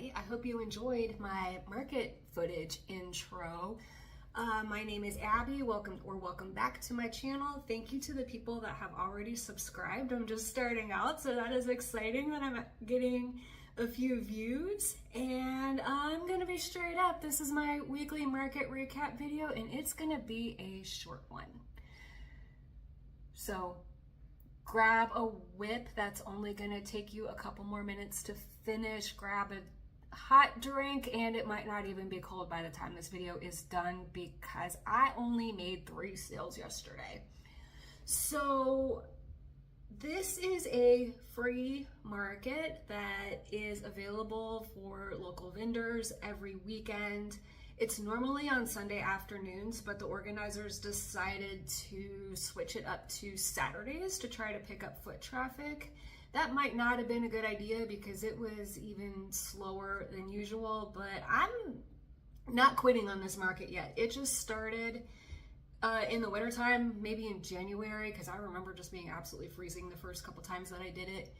everybody. I hope you enjoyed my market footage intro. My name is Abby. Welcome back to my channel. Thank you to the people that have already subscribed. I'm just starting out, so that is exciting that I'm getting a few views. And I'm gonna be straight up. This is my weekly market recap video, and it's gonna be a short one. So grab a whip. That's only gonna take you a couple more minutes to finish. Grab a hot drink, and it might not even be cold by the time this video is done because I only made 3 sales yesterday. So this is a free market that is available for local vendors every weekend. It's normally on Sunday afternoons, but the organizers decided to switch it up to Saturdays to try to pick up foot traffic. That might not have been a good idea because it was even slower than usual, but I'm not quitting on this market yet. It just started in the wintertime, maybe in January, because I remember just being absolutely freezing the first couple times that I did it.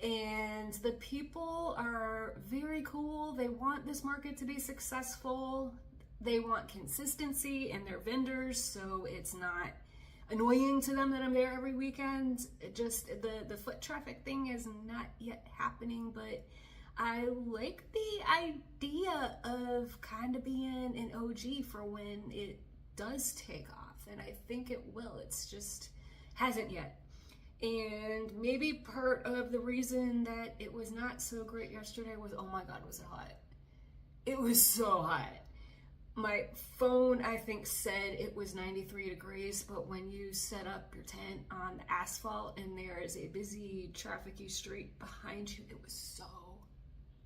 And the people are very cool. They want this market to be successful. They want consistency in their vendors, so it's not annoying to them that I'm there every weekend. It just, the foot traffic thing is not yet happening, but I like the idea of kind of being an OG for when it does take off, and I think it will. It's just hasn't yet. And maybe part of the reason that it was not so great yesterday was, oh my God, was it hot? It was so hot. My phone, I think, said it was 93 degrees, but when you set up your tent on the asphalt and there is a busy, trafficy street behind you, it was so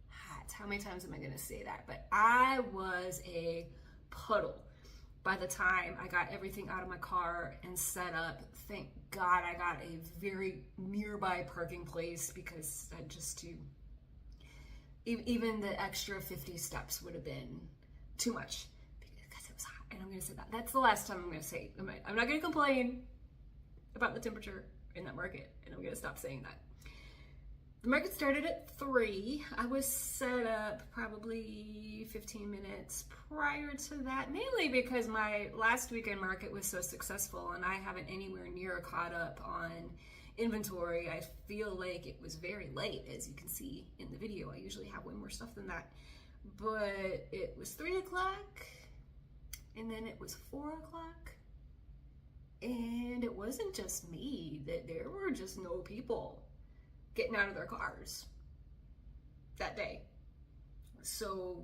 hot. How many times am I gonna say that? But I was a puddle by the time I got everything out of my car and set up. Thank God I got a very nearby parking place because I just even the extra 50 steps would have been too much because it was hot. And I'm gonna say that. That's the last time I'm gonna say it. I'm not gonna complain about the temperature in that market, and I'm gonna stop saying that. The market started at 3. I was set up probably 15 minutes prior to that, mainly because my last weekend market was so successful and I haven't anywhere near caught up on inventory. I feel like it was very late, as you can see in the video. I usually have way more stuff than that. But it was 3 o'clock, and then it was 4 o'clock, and it wasn't just me, that there were just no people getting out of their cars that day. So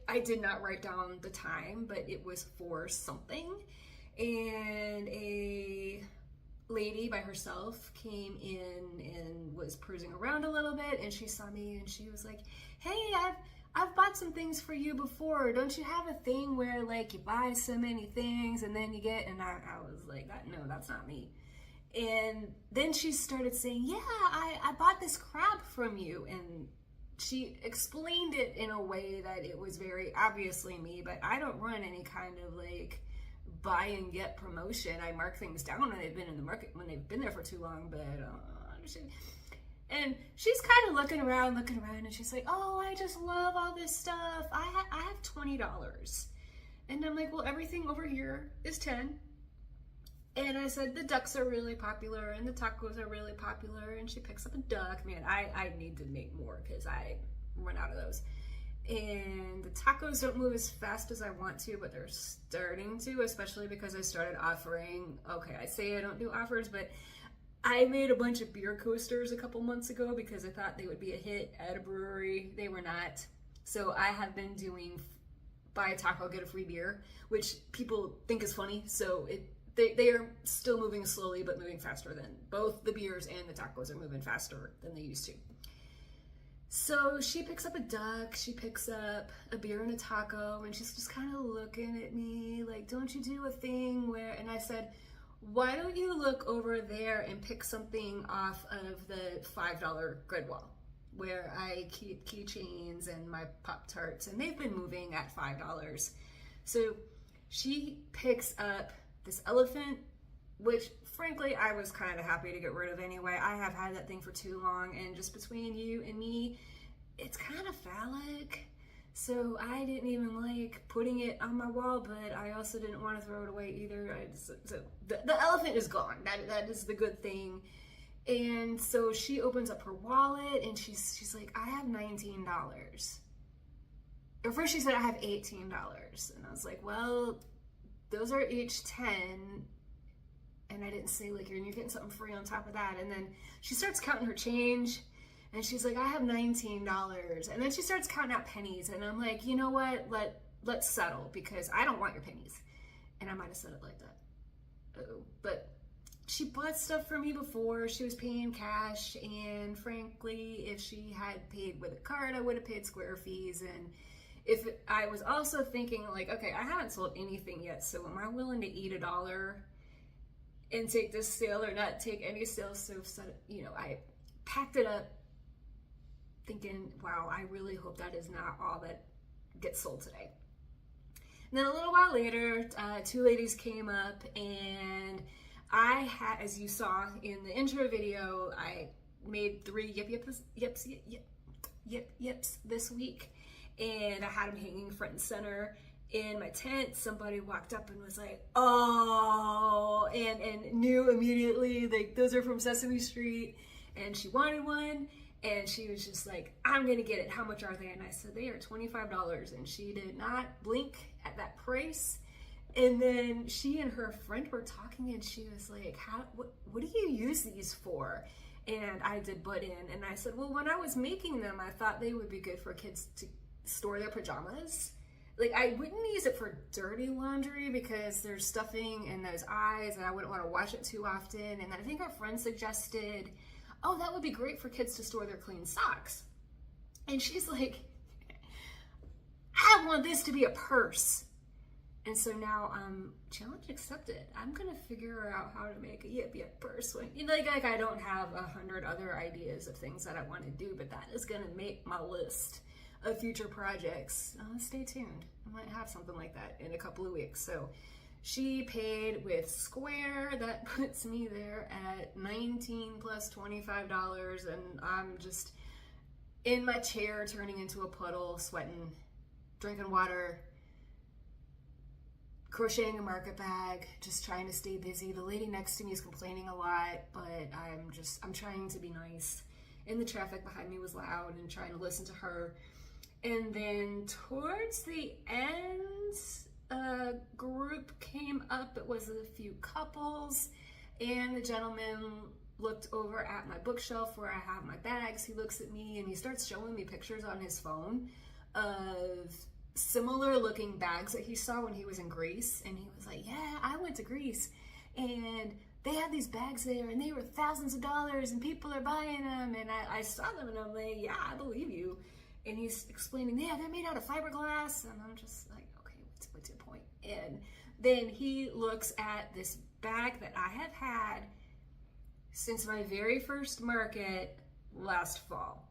I did not write down the time, but it was 4 something, and a lady by herself came in and was cruising around a little bit, and she saw me and she was like, hey, I've bought some things for you before. Don't you have a thing where like you buy so many things and then you get, and I was like, no, that's not me. And then she started saying, yeah, I bought this crab from you. And she explained it in a way that it was very obviously me, but I don't run any kind of like buy and get promotion. I mark things down when they've been in the market, when they've been there for too long, but and she's kind of looking around, and she's like, oh, I just love all this stuff. I have $20. And I'm like, well, everything over here is 10. And I said, the ducks are really popular and the tacos are really popular. And she picks up a duck. Man, I need to make more because I run out of those. And the tacos don't move as fast as I want to, but they're starting to, especially because I started offering, okay, I say I don't do offers, but I made a bunch of beer coasters a couple months ago because I thought they would be a hit at a brewery. They were not. So I have been doing buy a taco, get a free beer, which people think is funny. So they are still moving slowly, but moving faster than both the beers and the tacos are moving faster than they used to. So she picks up a duck, she picks up a beer and a taco, and she's just kind of looking at me like, don't you do a thing where, and I said, why don't you look over there and pick something off of the $5 grid wall where I keep keychains and my Pop-Tarts, and they've been moving at $5. So she picks up this elephant, which frankly I was kind of happy to get rid of anyway. I have had that thing for too long, and just between you and me, it's kind of phallic. So I didn't even like putting it on my wall, but I also didn't want to throw it away either. The elephant is gone. That is the good thing. And so she opens up her wallet and she's like, I have $19. At first she said I have $18. And I was like, well, those are each 10. And I didn't say like, you're getting something free on top of that. And then she starts counting her change. And she's like, I have $19. And then she starts counting out pennies. And I'm like, you know what? Let's settle because I don't want your pennies. And I might have said it like that. But she bought stuff for me before. She was paying cash. And frankly, if she had paid with a card, I would have paid square fees. And if I was also thinking like, okay, I haven't sold anything yet. So am I willing to eat $1 and take this sale or not take any sales? So, you know, I packed it up, thinking, wow, I really hope that is not all that gets sold today. And then a little while later, two ladies came up and I had, as you saw in the intro video, I made 3 yips this week. And I had them hanging front and center in my tent. Somebody walked up and was like, oh, and knew immediately, like, those are from Sesame Street. And she wanted one. And she was just like, I'm gonna get it. How much are they? And I said, they are $25. And she did not blink at that price. And then she and her friend were talking and she was like, what do you use these for? And I did butt in and I said, well, when I was making them, I thought they would be good for kids to store their pajamas. Like, I wouldn't use it for dirty laundry because there's stuffing in those eyes and I wouldn't want to wash it too often. And I think our friend suggested, oh, that would be great for kids to store their clean socks. And she's like, I want this to be a purse. And so now, challenge accepted. I'm gonna figure out how to make a yip purse. When, you know, like I don't have 100 other ideas of things that I want to do, but that is gonna make my list of future projects. Stay tuned. I might have something like that in a couple of weeks. So she paid with Square. That puts me there at $19 plus $25. And I'm just in my chair turning into a puddle, sweating, drinking water, crocheting a market bag, just trying to stay busy. The lady next to me is complaining a lot, but I'm trying to be nice. And the traffic behind me was loud and trying to listen to her. And then towards the end, a group came up. It was a few couples, and the gentleman looked over at my bookshelf where I have my bags. He looks at me and he starts showing me pictures on his phone of similar looking bags that he saw when he was in Greece. And he was like, yeah, I went to Greece and they had these bags there and they were thousands of dollars and people are buying them. And I saw them and I'm like, yeah, I believe you. And he's explaining, yeah, they're made out of fiberglass. And I'm just like, okay, what's your point? And then he looks at this bag that I have had since my very first market last fall.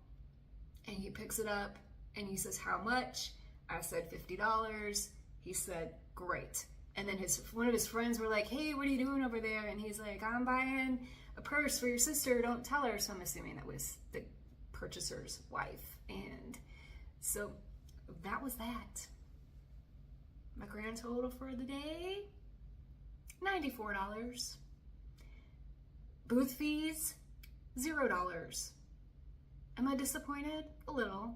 And he picks it up and he says, how much? I said $50. He said, great. And then one of his friends were like, hey, what are you doing over there? And he's like, I'm buying a purse for your sister. Don't tell her. So I'm assuming that was the purchaser's wife. And so that was that. My grand total for the day, $94. Booth fees, $0. Am I disappointed? A little.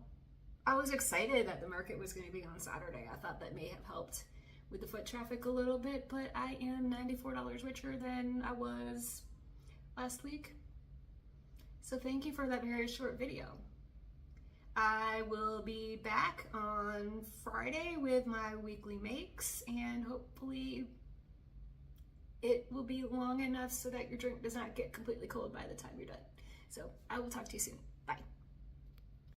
I was excited that the market was going to be on Saturday. I thought that may have helped with the foot traffic a little bit, but I am $94 richer than I was last week. So thank you for that very short video. I will be back on Friday with my weekly makes, and hopefully it will be long enough so that your drink does not get completely cold by the time you're done. So I will talk to you soon. Bye.